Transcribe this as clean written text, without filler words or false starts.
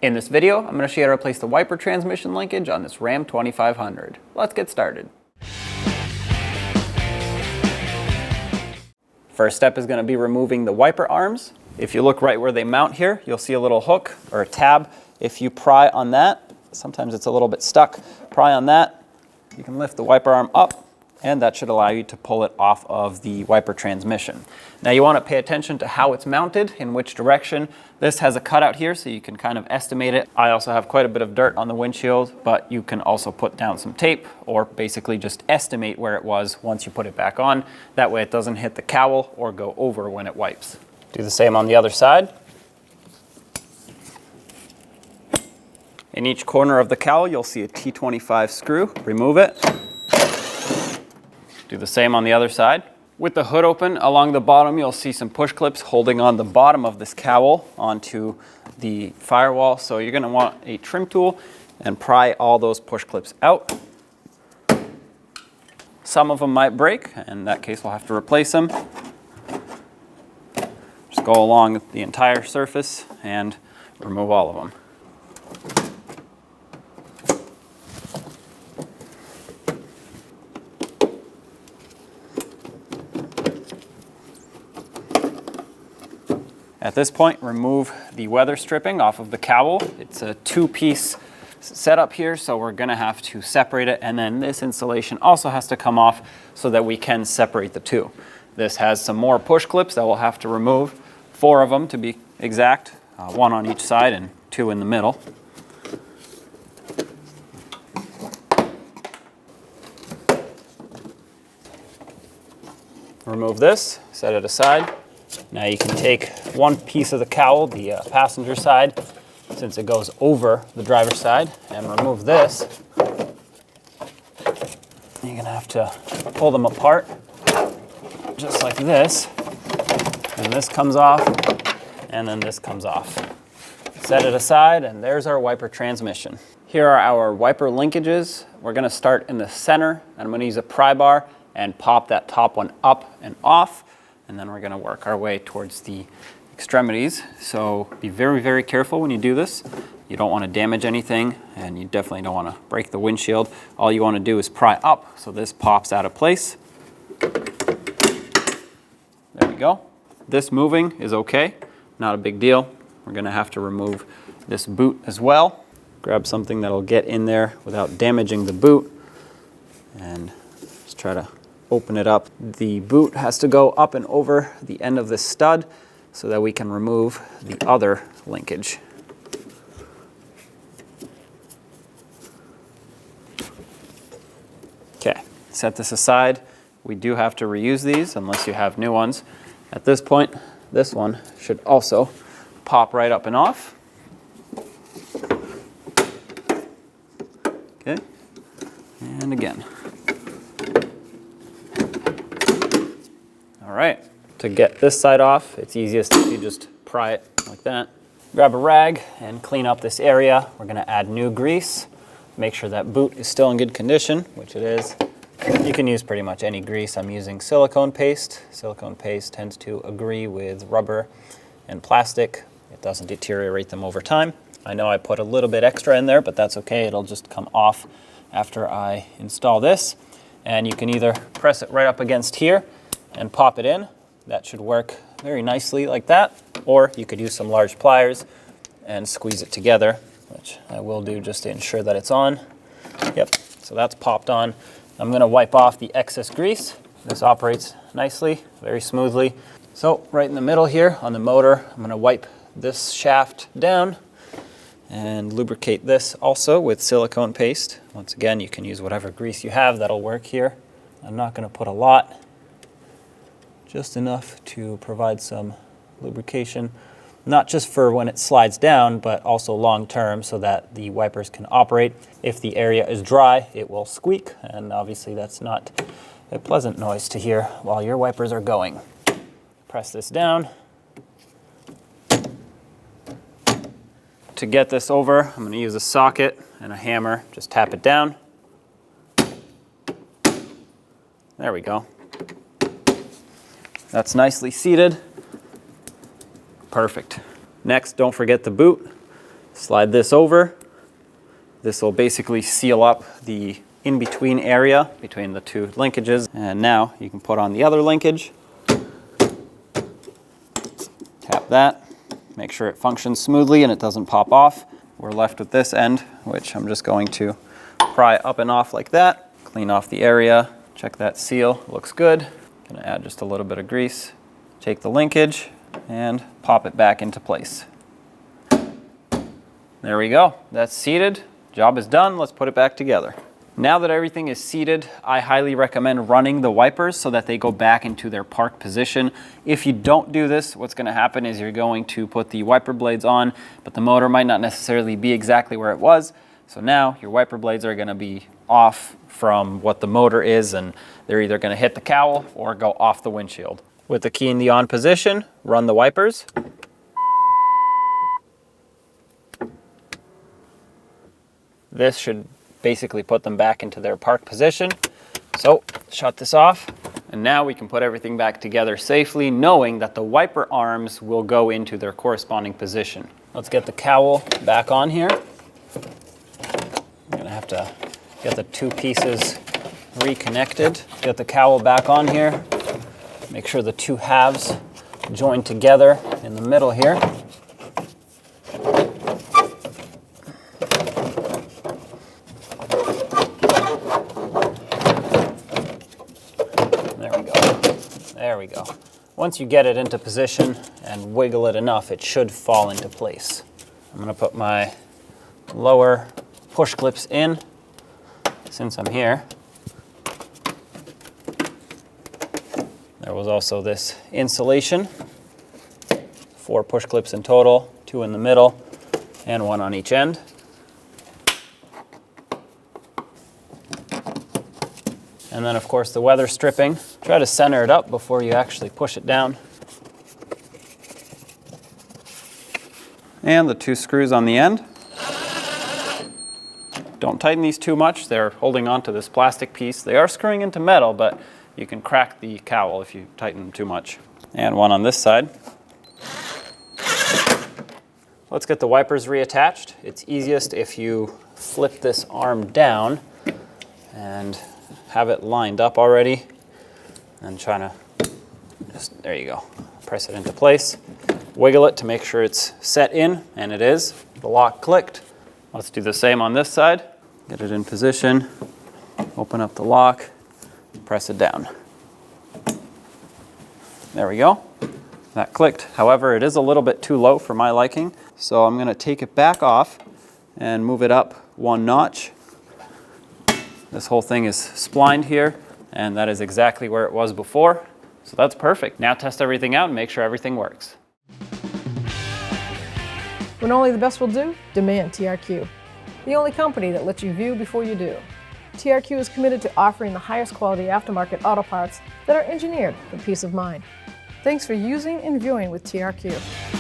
In this video, I'm going to show you how to replace the wiper transmission linkage on this Ram 2500. Let's get started. First step is going to be removing the wiper arms. If you look right where they mount here, you'll see a little hook or a tab. If you pry on that, sometimes it's a little bit stuck, pry on that, you can lift the wiper arm up, and that should allow you to pull it off of the wiper transmission. Now you want to pay attention to how it's mounted, in which direction. This has a cutout here so you can kind of estimate it. I also have quite a bit of dirt on the windshield, but you can also put down some tape or basically just estimate where it was once you put it back on. That way it doesn't hit the cowl or go over when it wipes. Do the same on the other side. In each corner of the cowl you'll see a T25 screw. Remove it. Do the same on the other side. With the hood open, along the bottom you'll see some push clips holding on the bottom of this cowl onto the firewall. So you're going to want a trim tool and pry all those push clips out. Some of them might break, in that case we'll have to replace them. Just go along the entire surface and remove all of them. At this point, remove the weather stripping off of the cowl. It's a two-piece setup here, so we're going to have to separate it, and then this insulation also has to come off so that we can separate the two. This has some more push clips that we'll have to remove, 4 of them to be exact, 1 on each side and 2 in the middle. Remove this, set it aside. Now you can take one piece of the cowl, the passenger side, since it goes over the driver's side, and remove this. You're going to have to pull them apart, just like this. And this comes off, and then this comes off. Set it aside, and there's our wiper transmission. Here are our wiper linkages. We're going to start in the center, and I'm going to use a pry bar and pop that top one up and off. And then we're going to work our way towards the extremities. So be very, very careful when you do this. You don't want to damage anything, and you definitely don't want to break the windshield. All you want to do is pry up so this pops out of place. There we go. This moving is okay, not a big deal. We're going to have to remove this boot as well. Grab something that'll get in there without damaging the boot, and just try to open it up. The boot has to go up and over the end of this stud so that we can remove the other linkage. Okay, set this aside. We do have to reuse these unless you have new ones. At this point, this one should also pop right up and off. Okay, and again. All right, to get this side off, it's easiest if you just pry it like that. Grab a rag and clean up this area. We're going to add new grease. Make sure that boot is still in good condition, which it is. You can use pretty much any grease. I'm using silicone paste. Silicone paste tends to agree with rubber and plastic. It doesn't deteriorate them over time. I know I put a little bit extra in there, but that's okay. It'll just come off after I install this. And you can either press it right up against here and pop it in. That should work very nicely like that. Or you could use some large pliers and squeeze it together, which I will do just to ensure that it's on. Yep, so that's popped on. I'm going to wipe off the excess grease. This operates nicely, very smoothly. So right in the middle here on the motor, I'm going to wipe this shaft down and lubricate this also with silicone paste. Once again, you can use whatever grease you have, that'll work here. I'm not going to put a lot, just enough to provide some lubrication, not just for when it slides down, but also long term so that the wipers can operate. If the area is dry, it will squeak, and obviously that's not a pleasant noise to hear while your wipers are going. Press this down. To get this over, I'm going to use a socket and a hammer. Just tap it down. There we go. That's nicely seated. Perfect. Next, don't forget the boot. Slide this over. This will basically seal up the in-between area between the two linkages. And now you can put on the other linkage. Tap that, make sure it functions smoothly and it doesn't pop off. We're left with this end, which I'm just going to pry up and off like that. Clean off the area, check that seal, looks good. Gonna add just a little bit of grease. Take the linkage and pop it back into place. There we go, that's seated. Job is done, let's put it back together. Now that everything is seated, I highly recommend running the wipers so that they go back into their park position. If you don't do this, what's going to happen is you're going to put the wiper blades on, but the motor might not necessarily be exactly where it was. So now your wiper blades are going to be off from what the motor is, and they're either going to hit the cowl or go off the windshield. With the key in the on position, run the wipers. This should basically put them back into their park position. So shut this off, and now we can put everything back together safely, knowing that the wiper arms will go into their corresponding position. Let's get the cowl back on here. I'm gonna have to get the two pieces reconnected. Get the cowl back on here. Make sure the two halves join together in the middle here. There we go. Once you get it into position and wiggle it enough, it should fall into place. I'm going to put my lower push clips in since I'm here. There was also this insulation. 4 push clips in total, 2 in the middle and 1 on each end. And then of course the weather stripping. Try to center it up before you actually push it down. And the 2 screws on the end. Don't tighten these too much. They're holding on to this plastic piece. They are screwing into metal, but you can crack the cowl if you tighten them too much. And 1 on this side. Let's get the wipers reattached. It's easiest if you flip this arm down and have it lined up already, and trying to just, there you go, press it into place. Wiggle it to make sure it's set in, and it is. The lock clicked. Let's do the same on this side. Get it in position, open up the lock, press it down. There we go. That clicked. However, it is a little bit too low for my liking, so I'm going to take it back off and move it up 1 notch. This whole thing is splined here, and that is exactly where it was before. So that's perfect. Now test everything out and make sure everything works. When only the best will do, demand TRQ. The only company that lets you view before you do. TRQ is committed to offering the highest quality aftermarket auto parts that are engineered for peace of mind. Thanks for using and viewing with TRQ.